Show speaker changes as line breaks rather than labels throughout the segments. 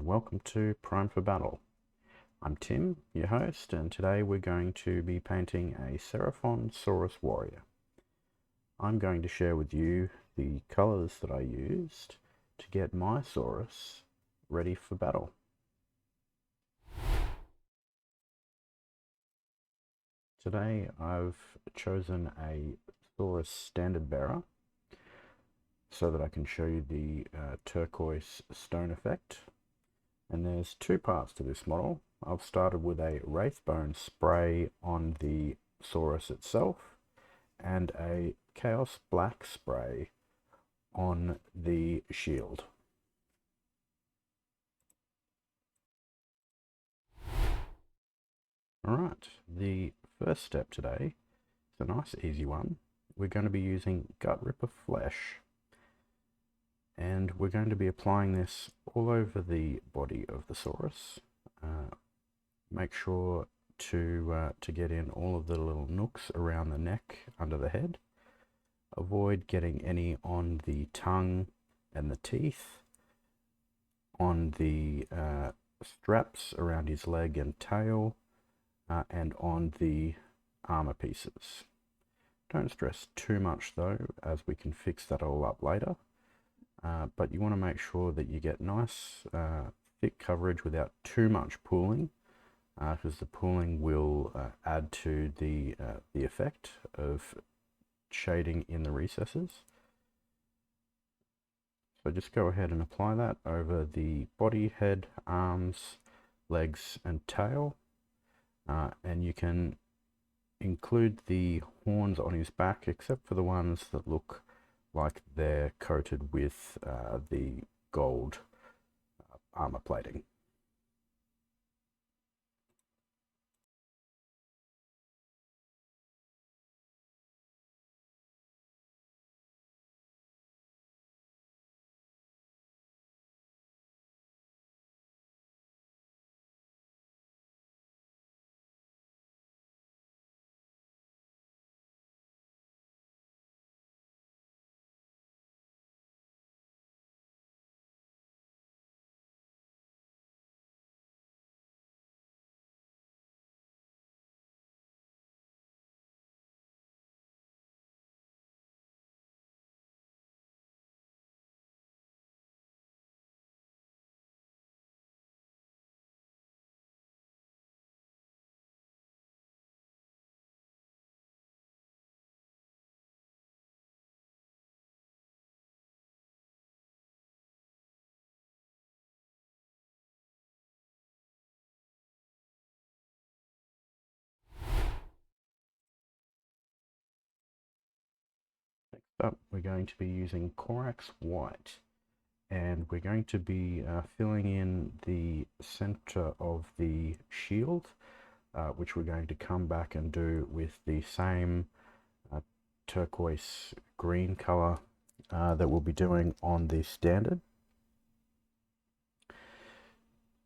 and welcome to Prime for Battle. I'm Tim, your host, and today we're going to be painting a Seraphon Saurus Warrior. I'm going to share with you the colours that I used to get my Saurus ready for battle. Today I've chosen a Saurus Standard Bearer so that I can show you the turquoise stone effect. And there's two parts to this model. I've started with a Wraithbone spray on the Saurus itself and a Chaos Black spray on the shield. Alright, the first step today is a nice easy one. We're going to be using Gut Ripper Flesh, and we're going to be applying this all over the body of the Saurus. Make sure to get in all of the little nooks around the neck, under the head. Avoid getting any on the tongue and the teeth, on the straps around his leg and tail, and on the armor pieces. Don't stress too much though, as we can fix that all up later. But you want to make sure that you get nice thick coverage without too much pooling, because the pooling will add to the effect of shading in the recesses. So just go ahead and apply that over the body, head, arms, legs and tail, and you can include the horns on his back except for the ones that look like they're coated with the gold armor plating. Next up, we're going to be using Corax White, and we're going to be filling in the center of the shield, which we're going to come back and do with the same turquoise green color that we'll be doing on the standard.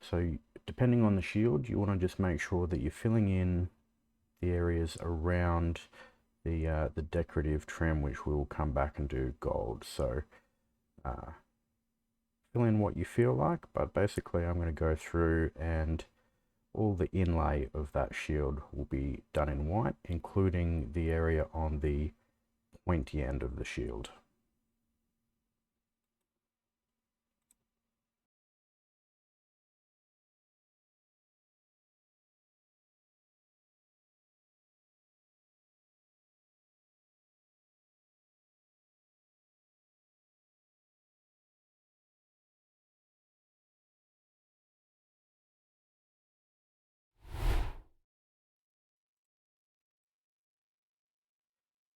So depending on the shield, you want to just make sure that you're filling in the areas around the decorative trim, which we will come back and do gold. So fill in what you feel like, but basically I'm going to go through and all the inlay of that shield will be done in white, including the area on the pointy end of the shield.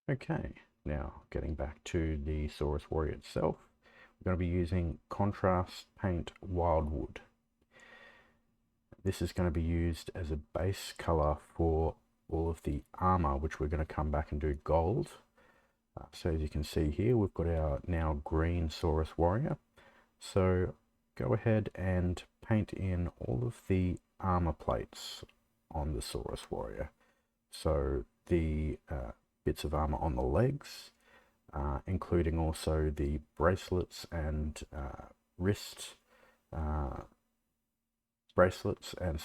Okay, now getting back to the Saurus Warrior itself, we're going to be using Contrast Paint Wildwood. This is going to be used as a base color for all of the armor, which we're going to come back and do gold. So as you can see here, we've got our now green Saurus Warrior. So go ahead and paint in all of the armor plates on the Saurus Warrior. So the bits of armor on the legs, including also the bracelets and wrist bracelets and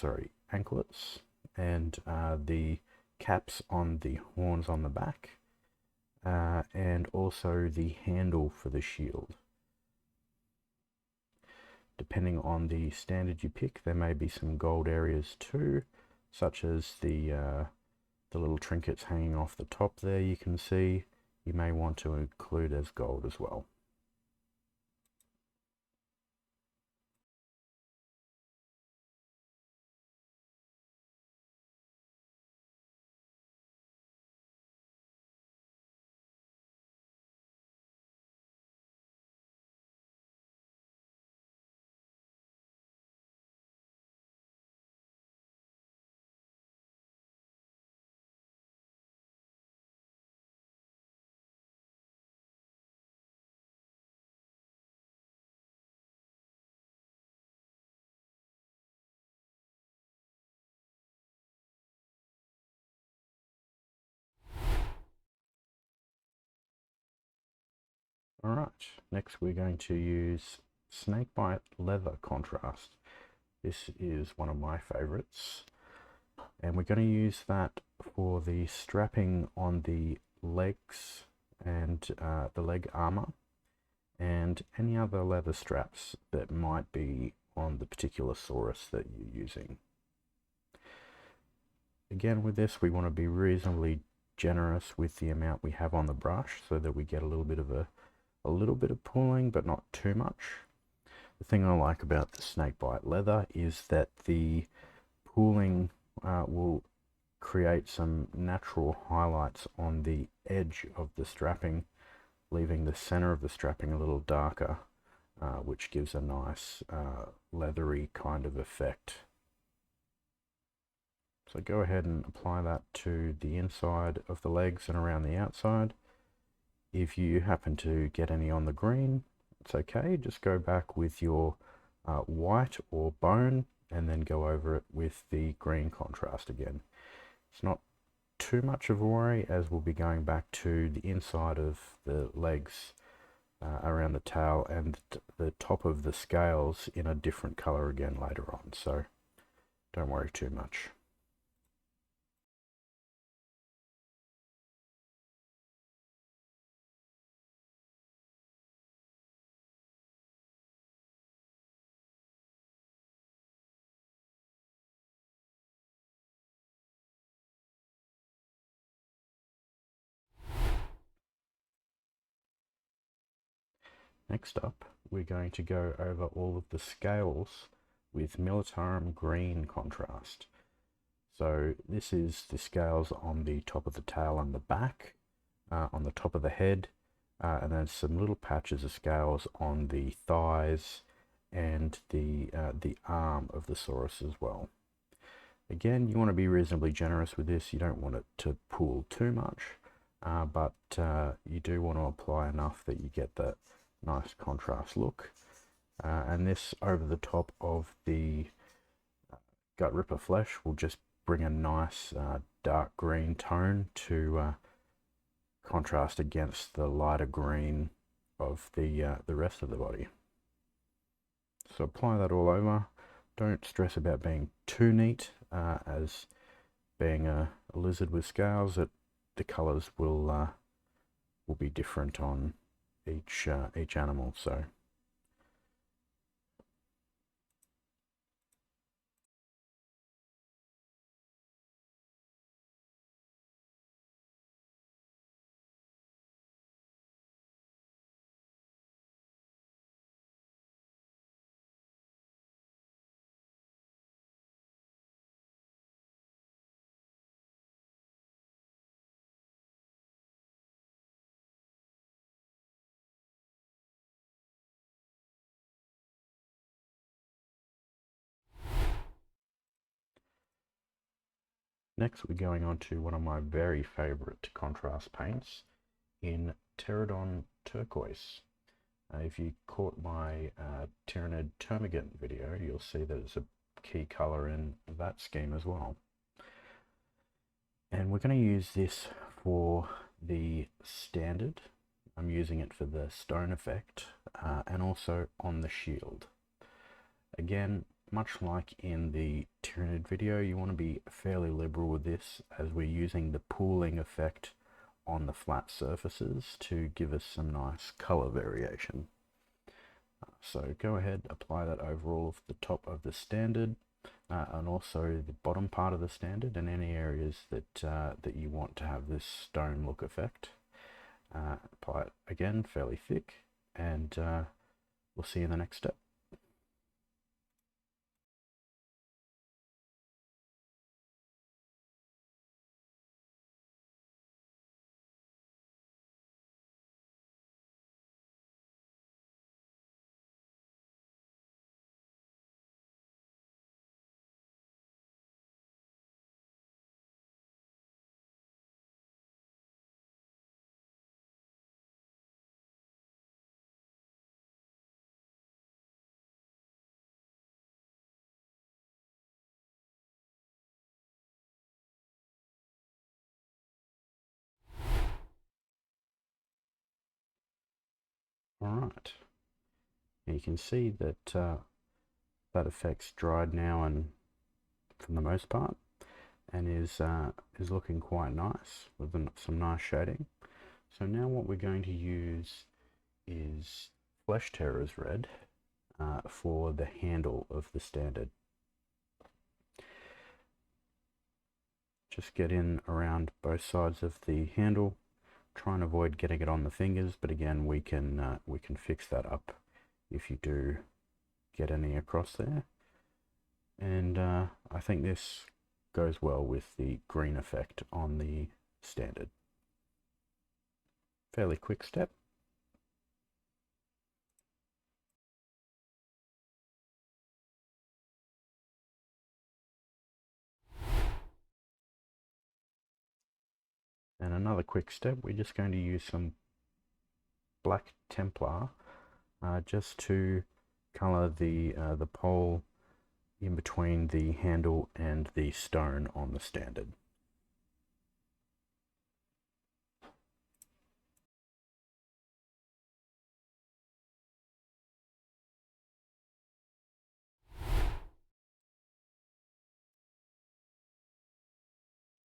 anklets, and the caps on the horns on the back, and also the handle for the shield. Depending on the standard you pick, there may be some gold areas too, such as the little trinkets hanging off the top there you can see. You may want to include as gold as well. Alright, next we're going to use snakebite leather contrast. This is one of my favorites, and we're going to use that for the strapping on the legs and the leg armor, and any other leather straps that might be on the particular Saurus that you're using. Again, with this, we want to be reasonably generous with the amount we have on the brush so that we get a little bit of pulling, but not too much. The thing I like about the snakebite leather is that the pooling will create some natural highlights on the edge of the strapping, leaving the center of the strapping a little darker, which gives a nice leathery kind of effect. So go ahead and apply that to the inside of the legs and around the outside. If you happen to get any on the green, it's okay. Just go back with your white or bone and then go over it with the green contrast again. It's not too much of a worry, as we'll be going back to the inside of the legs, around the tail and the top of the scales in a different color again later on, so don't worry too much. Next up, we're going to go over all of the scales with Militarum green contrast. So this is the scales on the top of the tail and the back, on the top of the head, and then some little patches of scales on the thighs and the arm of the Saurus as well. Again, you want to be reasonably generous with this. You don't want it to pool too much, but you do want to apply enough that you get that nice contrast look, and this over the top of the gut ripper flesh will just bring a nice dark green tone to contrast against the lighter green of the rest of the body. So apply that all over. Don't stress about being too neat, as being a lizard with scales, the colors will be different on each animal. So next we're going on to one of my very favorite contrast paints in Pterodon Turquoise. If you caught my Tyrannid Termagant video, you'll see that it's a key color in that scheme as well. And we're going to use this for the standard. I'm using it for the stone effect, and also on the shield. Again, much like in the Tyranid video, you want to be fairly liberal with this, as we're using the pooling effect on the flat surfaces to give us some nice color variation. So go ahead, apply that over all of the top of the standard, and also the bottom part of the standard, and any areas that that you want to have this stone look effect. Apply it again fairly thick, and we'll see you in the next step. Alright, you can see that that effect's dried now, and for the most part, and is looking quite nice with some nice shading. So now what we're going to use is Flesh Terror's Red for the handle of the standard. Just get in around both sides of the handle. Try and avoid getting it on the fingers, but again, we can fix that up if you do get any across there. And I think this goes well with the green effect on the standard. Fairly quick step. And another quick step, we're just going to use some Black Templar just to color the pole in between the handle and the stone on the standard.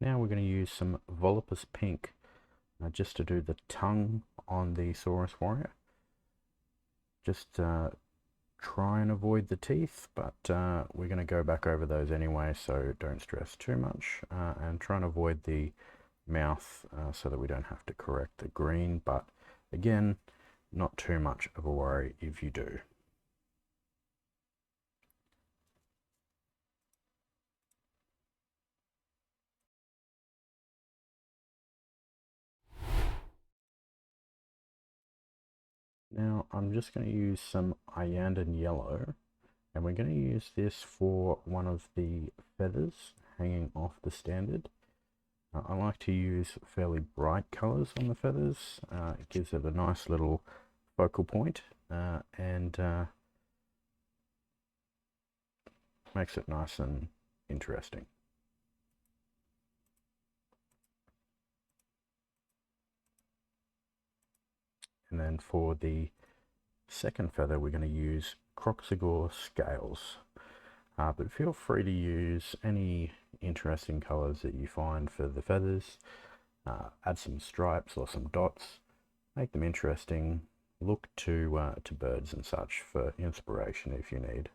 Now we're going to use some Volupus Pink just to do the tongue on the Saurus Warrior. Just try and avoid the teeth, but we're going to go back over those anyway, so don't stress too much, and try and avoid the mouth so that we don't have to correct the green, but again, not too much of a worry if you do. Now I'm just going to use some Iandan Yellow, and we're going to use this for one of the feathers hanging off the standard. I like to use fairly bright colors on the feathers. It gives it a nice little focal point and makes it nice and interesting. And then for the second feather, we're going to use Croxigore Scales. But feel free to use any interesting colors that you find for the feathers. Add some stripes or some dots. Make them interesting. Look to birds and such for inspiration if you need.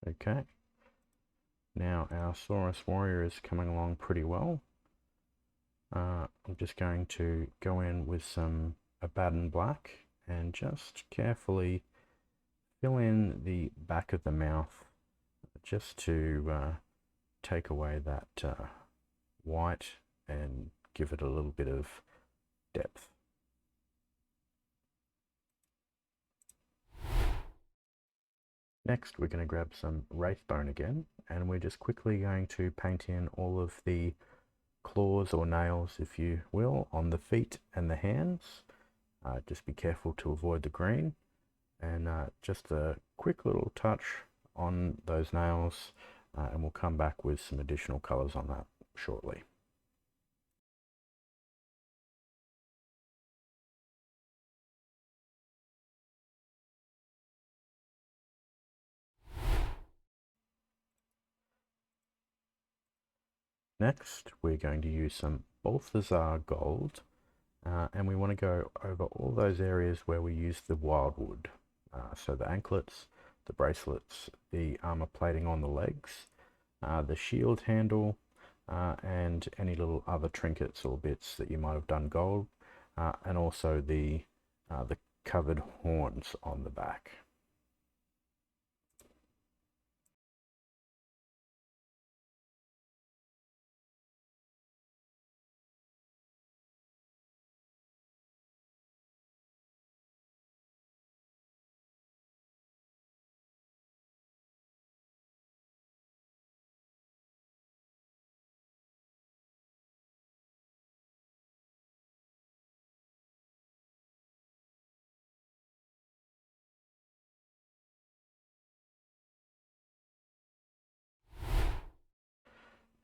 Okay. Now our Saurus Warrior is coming along pretty well. I'm just going to go in with some Abaddon Black and just carefully fill in the back of the mouth just to take away that white and give it a little bit of depth. Next, we're going to grab some Wraithbone again, and we're just quickly going to paint in all of the claws or nails, if you will, on the feet and the hands. Just be careful to avoid the green, and just a quick little touch on those nails, and we'll come back with some additional colors on that shortly. Next, we're going to use some Balthazar gold, and we want to go over all those areas where we use the wildwood. So the anklets, the bracelets, the armor plating on the legs, the shield handle, and any little other trinkets or bits that you might have done gold, and also the covered horns on the back.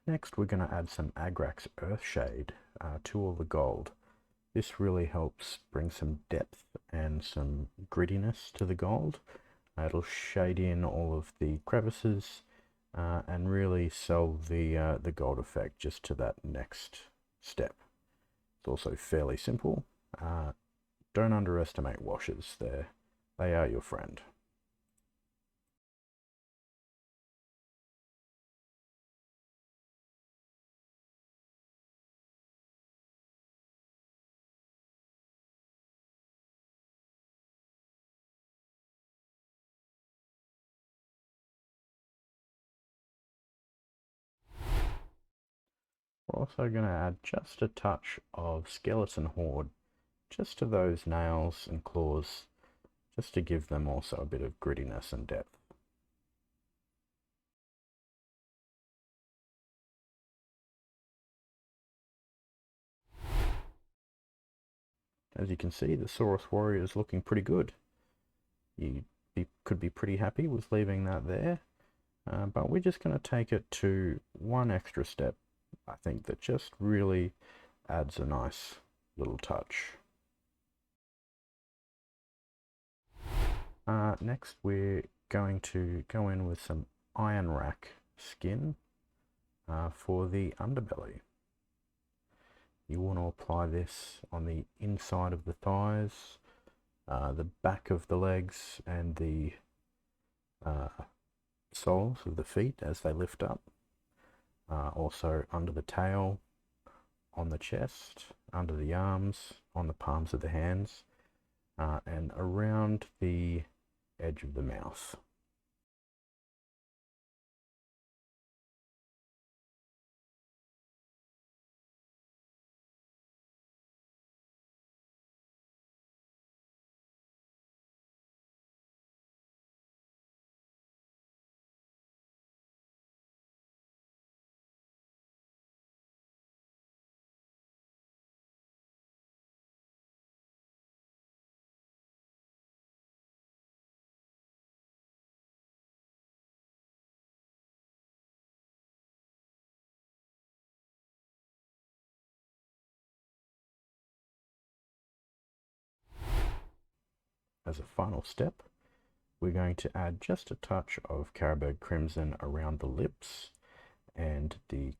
Next, we're going to add some Agrax Earthshade to all the gold. This really helps bring some depth and some grittiness to the gold. It'll shade in all of the crevices and really sell the gold effect just to that next step. It's also fairly simple. Don't underestimate washes. They are your friend. We're also going to add just a touch of skeleton horde just to those nails and claws, just to give them also a bit of grittiness and depth. As you can see, the Saurus Warriors looking pretty good. You could be pretty happy with leaving that there, but we're just going to take it to one extra step, I think, that just really adds a nice little touch. Next, we're going to go in with some iron rack skin for the underbelly. You want to apply this on the inside of the thighs, the back of the legs, and the soles of the feet as they lift up. Also under the tail, on the chest, under the arms, on the palms of the hands, and around the edge of the mouth. As a final step, we're going to add just a touch of Caribou Crimson around the lips and the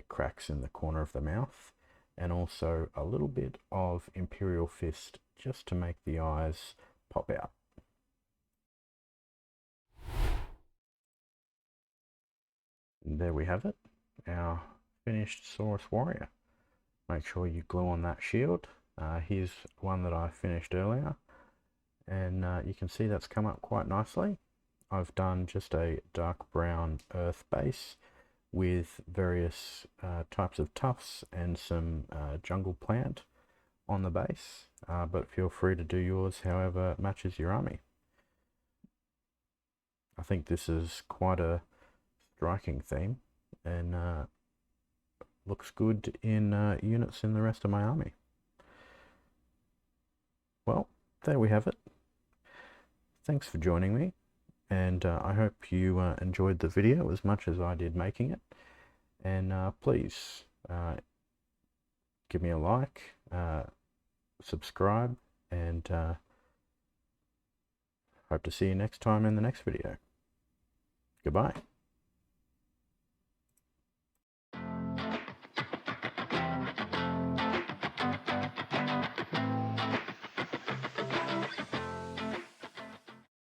cracks in the corner of the mouth, and also a little bit of Imperial Fist just to make the eyes pop out. And there we have it, our finished Saurus Warrior. Make sure you glue on that shield. Here's one that I finished earlier, and you can see that's come up quite nicely. I've done just a dark brown earth base with various types of tufts and some jungle plant on the base, but feel free to do yours however matches your army. I think this is quite a striking theme, and looks good in units in the rest of my army. Well, there we have it. Thanks for joining me, and I hope you enjoyed the video as much as I did making it. And please give me a like, subscribe, and hope to see you next time in the next video. Goodbye.